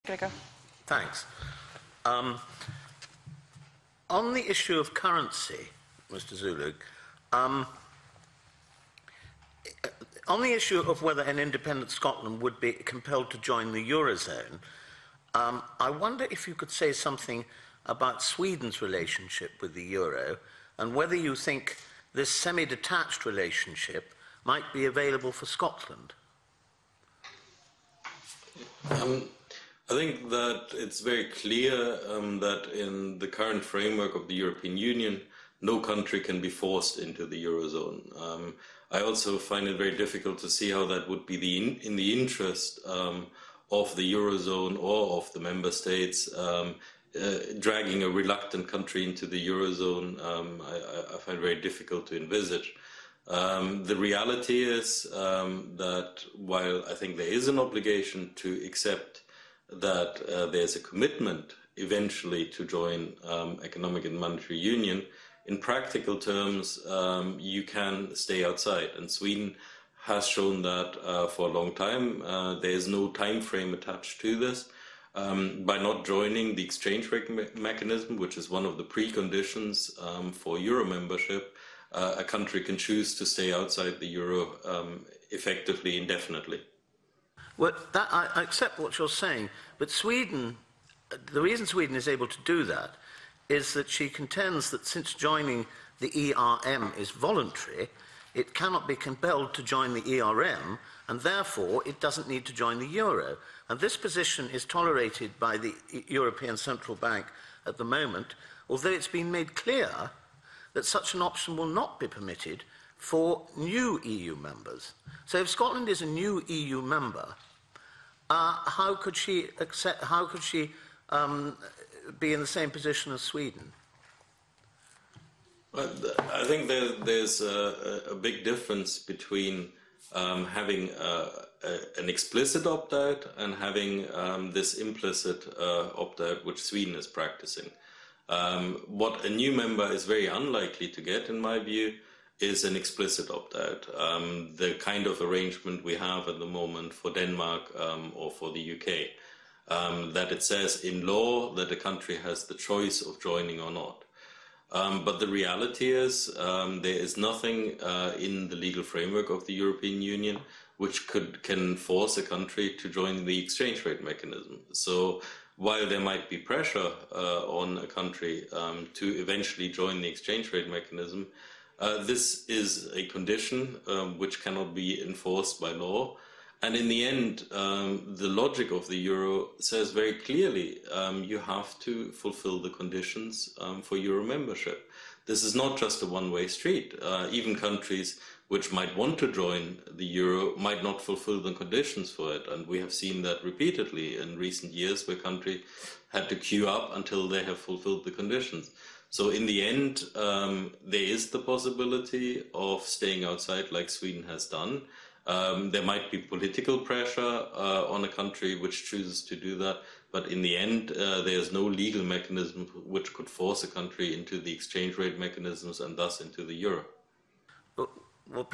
Gregor. Thanks. On the issue of currency, Mr. Zuleeg, on the issue of whether an independent Scotland would be compelled to join the Eurozone, I wonder if you could say something about Sweden's relationship with the Euro and whether you think this semi-detached relationship might be available for Scotland. I think that it's very clear that in the current framework of the European Union, no country can be forced into the Eurozone. I also find it very difficult to see how that would be in the interest of the Eurozone or of the member states dragging a reluctant country into the Eurozone. I find it very difficult to envisage. The reality is that while I think there is an obligation to accept that there's a commitment eventually to join economic and monetary union, in practical terms, you can stay outside. And Sweden has shown that for a long time. There is no time frame attached to this. By not joining the exchange rate mechanism, which is one of the preconditions for Euro membership, a country can choose to stay outside the Euro effectively, indefinitely. Well, I accept what you're saying, but Sweden, the reason Sweden is able to do that is that she contends that since joining the ERM is voluntary, it cannot be compelled to join the ERM, and therefore it doesn't need to join the Euro. And this position is tolerated by the European Central Bank at the moment, although it's been made clear that such an option will not be permitted for new EU members. So if Scotland is a new EU member, how could she be in the same position as Sweden? I think there's a big difference between having an explicit opt-out and having this implicit opt-out which Sweden is practicing. What a new member is very unlikely to get, in my view, is an explicit opt-out. The kind of arrangement we have at the moment for Denmark or for the UK, that it says in law that a country has the choice of joining or not. But the reality is there is nothing in the legal framework of the European Union which can force a country to join the exchange rate mechanism. So while there might be pressure on a country to eventually join the exchange rate mechanism, this is a condition which cannot be enforced by law. And in the end, the logic of the euro says very clearly you have to fulfill the conditions for euro membership. This is not just a one-way street. Even countries which might want to join the euro might not fulfill the conditions for it. And we have seen that repeatedly in recent years where countries had to queue up until they have fulfilled the conditions. So in the end, there is the possibility of staying outside like Sweden has done. There might be political pressure on a country which chooses to do that, but in the end, there is no legal mechanism which could force a country into the exchange rate mechanisms and thus into the euro. Well,